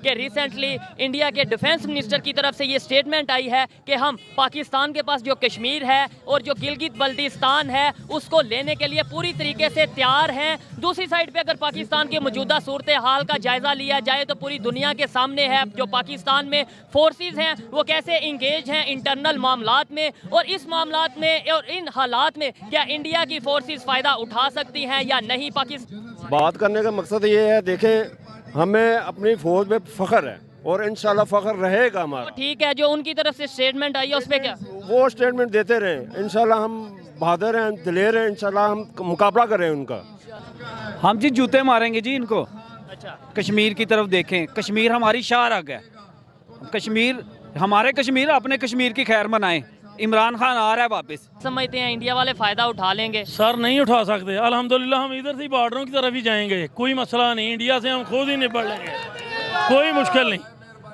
कि recently India के defence minister की तरफ से ये स्टेटमेंट आई है कि हम पाकिस्तान के पास जो कश्मीर है और जो गिलगित बल्तिस्तान है उसको लेने के लिए पूरी तरीके से तैयार हैं। दूसरी साइड पे अगर पाकिस्तान की मौजूदा सूरत हाल का जायज़ा लिया जाए तो पूरी दुनिया के सामने है जो पाकिस्तान में फोर्सेस हैं वो कैसे इंगेज हैं इंटरनल मामलात में, और इस मामलात में और इन हालात में क्या इंडिया की फोर्सेस फ़ायदा उठा सकती हैं या नहीं। पाकिस्तान बात करने का मकसद ये है, देखें हमें अपनी फौज में फख्र है और इंशाल्लाह फख्र रहेगा हमारा। ठीक है, जो उनकी तरफ से स्टेटमेंट आई है उस पर क्या वो स्टेटमेंट देते रहे, इंशाल्लाह हम बहादुर हैं, दिलेर हैं, इंशाल्लाह हम मुकाबला करें उनका। हम जी जूते मारेंगे जी इनको। अच्छा, कश्मीर की तरफ देखें, कश्मीर हमारी शाहरग है, कश्मीर हमारे कश्मीर अपने कश्मीर की खैर मनाएं। इमरान खान आ रहा है वापस। समझते हैं इंडिया वाले फ़ायदा उठा लेंगे? सर नहीं उठा सकते, अल्हम्दुलिल्लाह हम इधर से बॉर्डरों की तरफ ही जाएंगे, कोई मसला नहीं, इंडिया से हम खुद ही निपट लेंगे, कोई मुश्किल नहीं,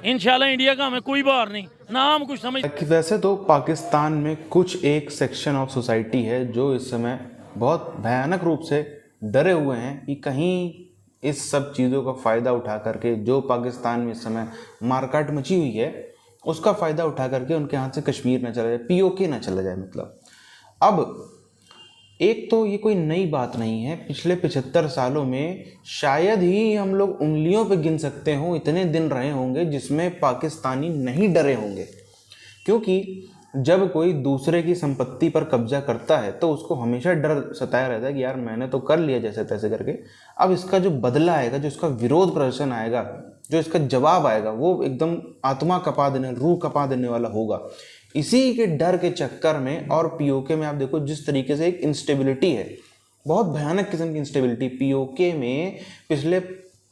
इंशाल्लाह इंडिया का हमें कोई बार नहीं ना हम कुछ समझ। वैसे तो पाकिस्तान में कुछ एक सेक्शन ऑफ सोसाइटी है जो इस समय बहुत भयानक रूप से डरे हुए हैं कि कहीं इस सब चीज़ों का फ़ायदा उठा करके जो पाकिस्तान में इस समय मारकाट मची हुई है उसका फ़ायदा उठा करके उनके हाथ से कश्मीर ना चला जाए, पीओके ना चला जाए। मतलब अब एक तो ये कोई नई बात नहीं है, पिछले 75 सालों में शायद ही हम लोग उंगलियों पे गिन सकते हों इतने दिन रहे होंगे जिसमें पाकिस्तानी नहीं डरे होंगे, क्योंकि जब कोई दूसरे की संपत्ति पर कब्जा करता है तो उसको हमेशा डर सताया रहता है कि यार मैंने तो कर लिया जैसे तैसे करके, अब इसका जो बदला आएगा, जो इसका विरोध प्रदर्शन आएगा, जो इसका जवाब आएगा वो एकदम आत्मा कपा देने, रूह कपा देने वाला होगा। इसी के डर के चक्कर में और पीओके में आप देखो जिस तरीके से एक इंस्टेबिलिटी है, बहुत भयानक किस्म की इंस्टेबिलिटी पीओके में पिछले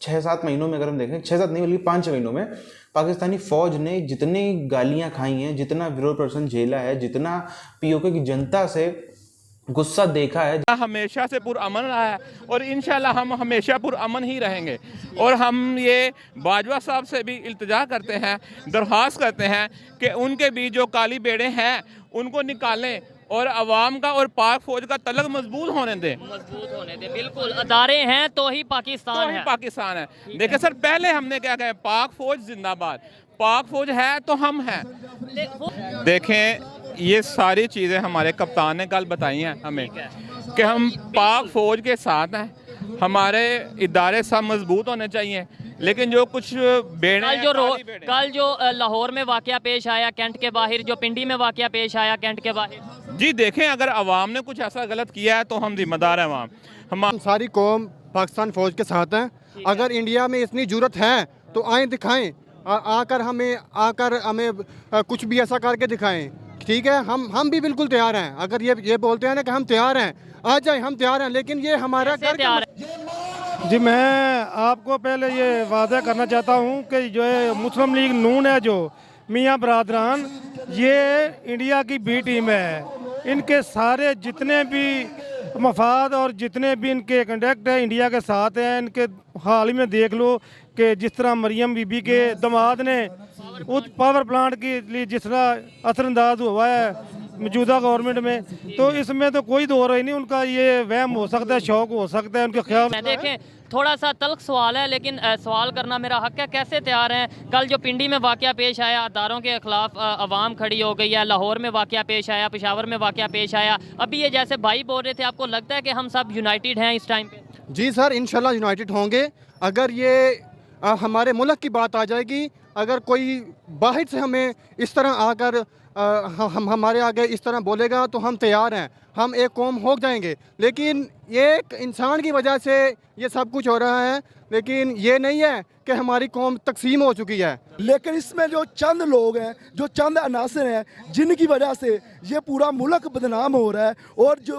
6-7 महीनों में, अगर हम देखें 6-7 नहीं बल्कि 5 महीनों में पाकिस्तानी फौज ने जितनी गालियां खाई हैं, जितना विरोध प्रदर्शन झेला है, जितना पीओके की जनता से गुस्सा देखा है, हमेशा से पुरअमन रहा है और इंशाल्लाह हम हमेशा पुरअमन ही रहेंगे। और हम ये बाजवा साहब से भी इल्तिजा करते हैं, दरख्वास्त करते हैं कि उनके बीच जो काली बेड़े हैं उनको निकालें और अवाम का और पाक फौज का तलक मजबूत होने दें। बिल्कुल, अदारे हैं तो ही पाकिस्तान है। पाकिस्तान है। देखिए सर, पहले हमने क्या कहा, पाक फौज जिंदाबाद, पाक फौज है तो हम हैं। देखें ये सारी चीज़ें हमारे कप्तान ने कल बताई हैं हमें कि हम पाक फौज के साथ हैं, हमारे इदारे सब मजबूत होने चाहिए, लेकिन जो कुछ कल जो लाहौर में वाकया पेश आया कैंट के बाहर, जो पिंडी में वाकया पेश आया कैंट के बाहर, जी देखें अगर अवाम ने कुछ ऐसा गलत किया है तो हम जिम्मेदार हैं वहाँ। हम सारी कौम पाकिस्तान फौज के साथ हैं। अगर इंडिया में इतनी जरूरत है तो आए दिखाएं, आकर हमें कुछ भी ऐसा करके दिखाएं। ठीक है, हम भी बिल्कुल तैयार हैं। अगर ये बोलते हैं ना कि हम तैयार हैं, आ जाए, हम तैयार हैं, लेकिन ये हमारा तैयार है। जी मैं आपको पहले ये वादा करना चाहता हूँ कि जो है मुस्लिम लीग नून है, जो मियाँ बरादरान, ये इंडिया की बी टीम है, इनके सारे जितने भी मफाद और जितने भी इनके कंडक्ट है इंडिया के साथ हैं। इनके हाल ही में देख लो कि जिस तरह मरियम बीबी के दामाद ने उस पावर प्लांट के लिए जिस तरह असरअंदाज हुआ है मौजूदा गवर्नमेंट में, तो इसमें तो कोई दो ही नहीं, उनका ये वहम हो सकता है, शौक हो सकता है, उनके ख्याल। देखें थोड़ा सा तल्ख सवाल है लेकिन सवाल करना मेरा हक है। कैसे तैयार हैं? कल जो पिंडी में वाकया पेश आया, अदारों के खिलाफ अवाम खड़ी हो गई है, लाहौर में वाकया पेश आया, पेशावर में वाकया पेश आया, अभी ये जैसे भाई बोल रहे थे, आपको लगता है कि हम सब यूनाइटेड हैं इस टाइम पे? जी सर, इंशाल्लाह यूनाइटेड होंगे। अगर ये हमारे मुल्क की बात आ जाएगी, अगर कोई बाहर से हमें इस तरह आकर हम हमारे आगे इस तरह बोलेगा तो हम तैयार हैं, हम एक कौम हो जाएंगे। लेकिन एक इंसान की वजह से ये सब कुछ हो रहा है, लेकिन ये नहीं है कि हमारी कौम तकसीम हो चुकी है। लेकिन इसमें जो चंद लोग हैं, जो चंद अनासर हैं, जिनकी वजह से ये पूरा मुल्क बदनाम हो रहा है, और जो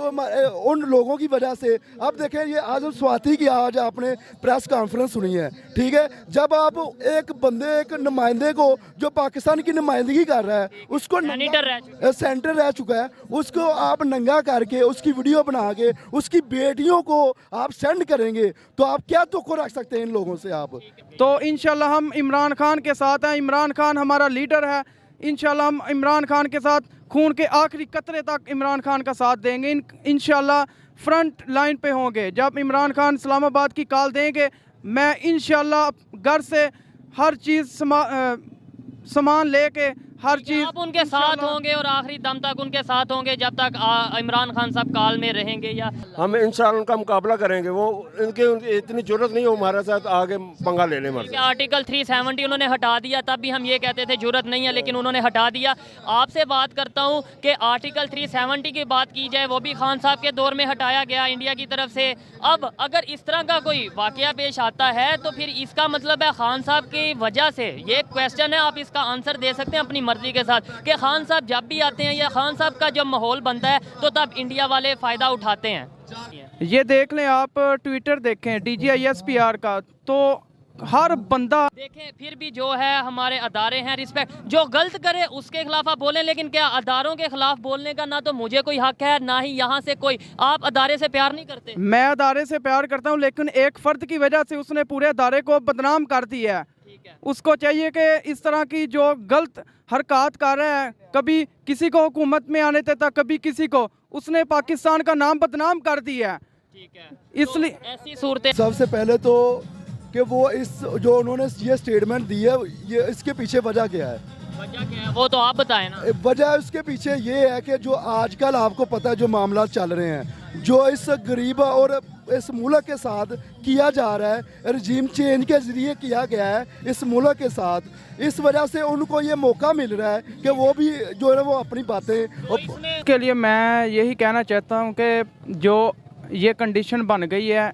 उन लोगों की वजह से अब देखें, ये आज़म स्वाति की आज आपने प्रेस कॉन्फ्रेंस सुनी है, ठीक है, जब आप एक बंदे, एक नुमाइंदे को जो पाकिस्तान की नुमाइंदगी कर रहा है, उसको सेंटर रह चुका है, उसको आप नंगा करके उसकी वीडियो बना के उसकी बेटियों को आप सेंड करेंगे, तो आप क्या दुख रख सकते हैं इन लोगों से आप? तो इंशाल्लाह हम इमरान खान के साथ हैं, इमरान खान हमारा लीडर है, इंशाल्लाह हम इमरान खान के साथ खून के आखिरी कतरे तक इमरान खान का साथ देंगे, इंशाल्लाह फ्रंट लाइन पे होंगे। जब इमरान खान इस्लामाबाद की कॉल देंगे, मैं इंशाल्लाह घर से हर चीज़ सामान लेके हर चीज़ आप उनके साथ होंगे और आखिरी दम तक उनके साथ होंगे जब तक इमरान खान साहब काल में रहेंगे, या हम इंशाल्लाह उनका मुकाबला करेंगे। वो उनकी इतनी जरूरत नहीं हो हमारे साथ आगे पंगा लेने में। आर्टिकल 370 उन्होंने हटा दिया, तब भी हम ये कहते थे जरूरत नहीं है, लेकिन उन्होंने हटा दिया। आपसे बात करता हूँ कि आर्टिकल 370 की बात की जाए, वो भी खान साहब के दौर में हटाया गया इंडिया की तरफ से। अब अगर इस तरह का कोई वाकया पेश आता है तो फिर इसका मतलब है खान साहब की वजह से, ये क्वेश्चन है, आप इसका आंसर दे सकते हैं अपनी मर्जी के साथ, कि खान साहब जब भी आते हैं या खान साहब का जब माहौल बनता है तो तब इंडिया वाले फ़ायदा उठाते हैं। ये देख लें आप, ट्विटर देखें DGISPR का, तो हर बंदा देखें, फिर भी जो है हमारे अदारे हैं, रिस्पेक्ट, जो गलत करे उसके खिलाफ आप बोलें, लेकिन क्या अदारों के खिलाफ बोलने का ना तो मुझे कोई हक है ना ही यहाँ से कोई। आप अदारे से प्यार नहीं करते? मैं अदारे से प्यार करता हूँ, लेकिन एक फ़र्द की वजह से उसने पूरे अदारे को बदनाम कर दिया है। उसको चाहिए कि इस तरह की जो गलत हरकत कर रहा है, कभी किसी को हुकूमत में आने देता, कभी किसी को, उसने पाकिस्तान का नाम बदनाम कर दिया है। ठीक है, इसलिए तो ऐसी सूरत सबसे पहले तो कि वो इस जो उन्होंने ये स्टेटमेंट दी है, ये इसके पीछे वजह क्या है? वजह क्या है वो तो आप बताएं ना। वजह उसके पीछे ये है कि जो आजकल आपको पता है जो मामला चल रहे हैं, जो इस गरीब और इस मुल्क के साथ किया जा रहा है, रजीम चेंज के ज़रिए किया गया है इस मुल्क के साथ, इस वजह से उनको ये मौका मिल रहा है कि वो भी जो है वो अपनी बातें के लिए मैं यही कहना चाहता हूँ कि जो ये कंडीशन बन गई है,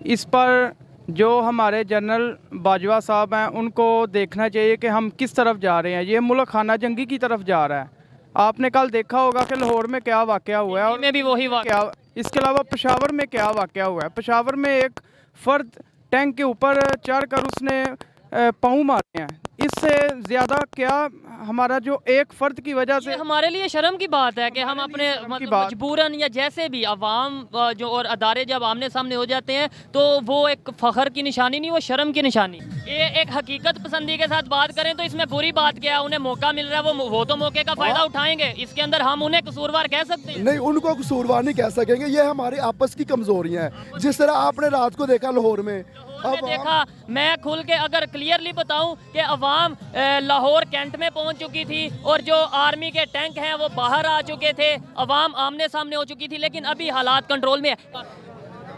इस पर जो हमारे जनरल बाजवा साहब हैं उनको देखना चाहिए कि हम किस तरफ जा रहे हैं। ये मुल्क खाना जंगी की तरफ जा रहा है। आपने कल देखा होगा कि लाहौर में क्या वाक़या हुआ है, और में भी वही क्या, इसके अलावा पेशावर में क्या वाक़या हुआ है। पेशावर में एक फ़र्द टैंक के ऊपर चढ़कर उसने पाँव मारे हैं। इससे ज़्यादा क्या हमारा जो एक फ़र्द की वजह से, हमारे लिए शर्म की बात है कि हम अपने मजबूरन या जैसे भी अवाम जो और अदारे जब आमने सामने हो जाते हैं तो वो एक फ़ख्र की निशानी नहीं, वो शर्म की निशानी। ये एक हकीकत पसंदी के साथ बात करें तो इसमें बुरी बात क्या है? उन्हें मौका मिल रहा है, वो तो मौके का फ़ायदा उठाएंगे। इसके अंदर हम उन्हें कसूरवार कह सकते हैं? नहीं, उनको कसूरवार नहीं कह सकेंगे। ये हमारी आपस की कमज़ोरियाँ हैं। जिस तरह आपने रात को देखा लाहौर में, देखा, मैं खुल के अगर क्लियरली बताऊं कि अवाम लाहौर कैंट में पहुंच चुकी थी और जो आर्मी के टैंक हैं वो बाहर आ चुके थे, अवाम आमने सामने हो चुकी थी, लेकिन अभी हालात कंट्रोल में है।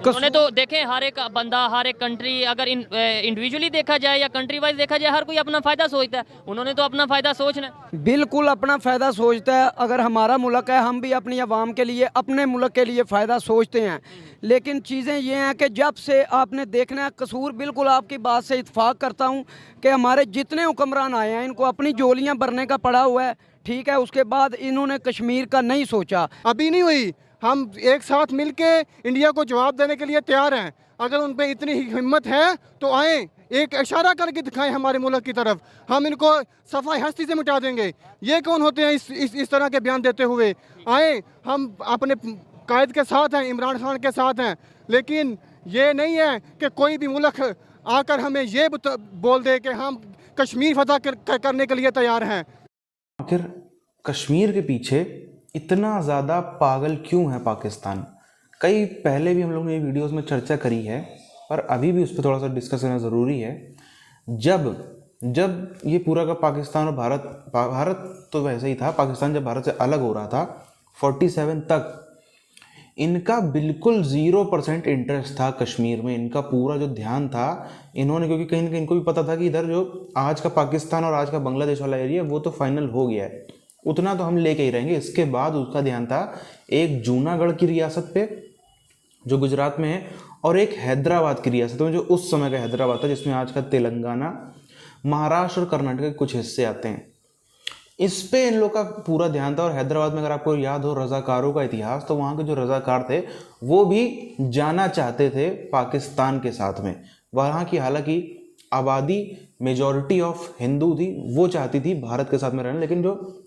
उन्होंने तो देखें, हर एक बंदा, हर एक कंट्री, अगर इंडिविजुअली देखा जाए या कंट्री वाइज देखा जाए, हर कोई अपना फ़ायदा सोचता है। उन्होंने तो अपना फ़ायदा सोचना है, बिल्कुल अपना फ़ायदा सोचता है। अगर हमारा मुल्क है, हम भी अपनी आवाम के लिए, अपने मुल्क के लिए फ़ायदा सोचते हैं। लेकिन चीज़ें ये हैं कि जब से आपने देखना है, कसूर बिल्कुल आपकी बात से इत्फाक करता हूँ कि हमारे जितने हुक्मरान आए हैं इनको अपनी जोलियाँ भरने का पड़ा हुआ है, ठीक है। उसके बाद इन्होंने कश्मीर का नहीं सोचा। अभी नहीं हुई। हम एक साथ मिलके इंडिया को जवाब देने के लिए तैयार हैं। अगर उन पे इतनी हिम्मत है तो आए, एक इशारा करके दिखाएं हमारे मुल्क की तरफ, हम इनको सफाई हस्ती से मिटा देंगे। ये कौन होते हैं इस तरह के बयान देते हुए? आए, हम अपने कायद के साथ हैं, इमरान खान के साथ हैं, लेकिन ये नहीं है कि कोई भी मुल्क आकर हमें ये बोल दे कि हम कश्मीर फतह करने के लिए तैयार हैं। आखिर कश्मीर के पीछे इतना ज़्यादा पागल क्यों है पाकिस्तान? कई पहले भी हम लोगों ने वीडियोस में चर्चा करी है, पर अभी भी उस पर थोड़ा सा डिस्कस करना ज़रूरी है। जब ये पूरा का पाकिस्तान और भारत तो वैसे ही था, पाकिस्तान जब भारत से अलग हो रहा था 47 तक, इनका बिल्कुल 0% इंटरेस्ट था कश्मीर में। इनका पूरा जो ध्यान था, इन्होंने, क्योंकि कहीं ना कहीं इनको भी पता था कि इधर जो आज का पाकिस्तान और आज का बांग्लादेश वाला एरिया वो तो फाइनल हो गया है, उतना तो हम लेके ही रहेंगे। इसके बाद उसका ध्यान था एक जूनागढ़ की रियासत पे जो गुजरात में है, और एक हैदराबाद की रियासत में जो उस समय का हैदराबाद था, जिसमें आज का तेलंगाना, महाराष्ट्र और कर्नाटक के कुछ हिस्से आते हैं। इस पे इन लोग का पूरा ध्यान था। और हैदराबाद में अगर आपको याद हो रज़ाकारों का इतिहास, तो वहाँ के जो रज़ाकार थे वो भी जाना चाहते थे पाकिस्तान के साथ में। वहाँ की हालांकि आबादी मेजॉरिटी ऑफ हिंदू थी, वो चाहती थी भारत के साथ में रहना, लेकिन जो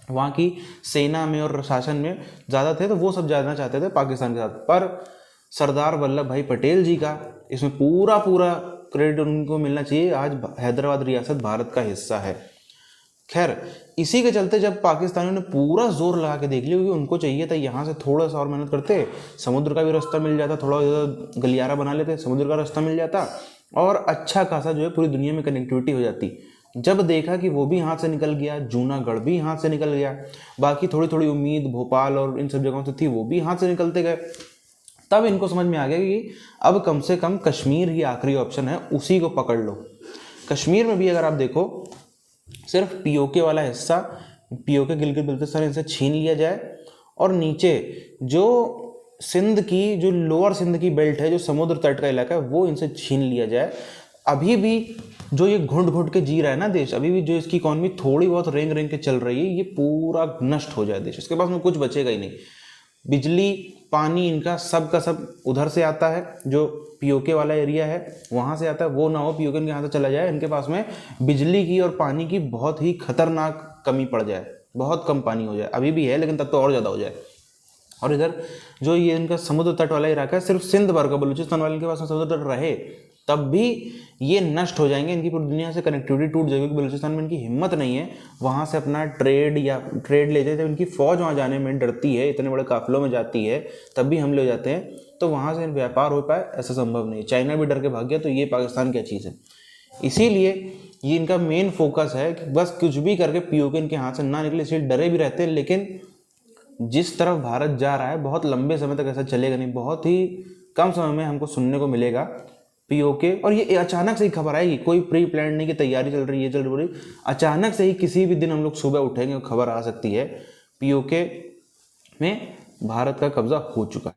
वहाँ की सेना में और शासन में ज़्यादा थे तो वो सब जाना चाहते थे पाकिस्तान के साथ। पर सरदार वल्लभ भाई पटेल जी का इसमें पूरा क्रेडिट उनको मिलना चाहिए। आज हैदराबाद रियासत भारत का हिस्सा है। खैर, इसी के चलते जब पाकिस्तानियों ने पूरा जोर लगा के देख लिया, क्योंकि उनको चाहिए था यहाँ से थोड़ा सा और मेहनत करते, समुद्र का भी रास्ता मिल जाता, थोड़ा गलियारा बना लेते, समुद्र का रास्ता मिल जाता, और अच्छा खासा जो है पूरी दुनिया में कनेक्टिविटी हो जाती। जब देखा कि वो भी हाथ से निकल गया, जूनागढ़ भी हाथ से निकल गया, बाकी थोड़ी थोड़ी उम्मीद भोपाल और इन सब जगहों से थी, वो भी हाथ से निकलते गए, तब इनको समझ में आ गया कि अब कम से कम कश्मीर ही आखिरी ऑप्शन है, उसी को पकड़ लो। कश्मीर में भी अगर आप देखो सिर्फ पीओके वाला हिस्सा, पीओके गिलगित बल्तिस्तान, इनसे छीन लिया जाए और नीचे जो सिंध की, जो लोअर सिंध की बेल्ट है, जो समुद्र तट का इलाका है, वो इनसे छीन लिया जाए। अभी भी जो ये घुट घुट के जी रहा है ना देश, अभी भी जो इसकी इकॉनमी थोड़ी बहुत रेंग रेंग के चल रही है, ये पूरा नष्ट हो जाए देश, इसके पास में कुछ बचेगा ही नहीं। बिजली पानी इनका सब का सब उधर से आता है, जो पीओके वाला एरिया है वहाँ से आता है, वो ना हो पीओके इनके यहाँ से चला जाए, इनके पास में बिजली की और पानी की बहुत ही खतरनाक कमी पड़ जाए, बहुत कम पानी हो जाए, अभी भी है लेकिन तब तो और ज़्यादा हो जाए। और इधर जो ये इनका समुद्र तट वाला इलाका है, सिर्फ सिंध भर का, बलूचिस्तान वाले के पास में समुद्र तट रहे तब भी ये नष्ट हो जाएंगे, इनकी पूरी दुनिया से कनेक्टिविटी टूट जाएगी। बलूचिस्तान में इनकी हिम्मत नहीं है वहाँ से अपना ट्रेड ले जाए, जब इनकी फ़ौज वहाँ जाने में डरती है, इतने बड़े काफिलों में जाती है, तब भी हमले हो जाते हैं, तो वहाँ से व्यापार हो पाए ऐसा संभव नहीं। चाइना भी डर के भाग गया, तो ये पाकिस्तान क्या चीज़ है। इसीलिए ये इनका मेन फोकस है कि बस कुछ भी करके पीओके इनके हाथ से ना निकले, इसलिए डरे भी रहते हैं। लेकिन जिस तरफ भारत जा रहा है बहुत लंबे समय तक ऐसा चलेगा नहीं, बहुत ही कम समय में हमको सुनने को मिलेगा पीओके। और ये अचानक से ही खबर आएगी, कोई प्री प्लान नहीं कि तैयारी चल रही है, चल रही, अचानक से ही किसी भी दिन हम लोग सुबह उठेंगे खबर आ सकती है पीओके में भारत का कब्जा हो चुका है।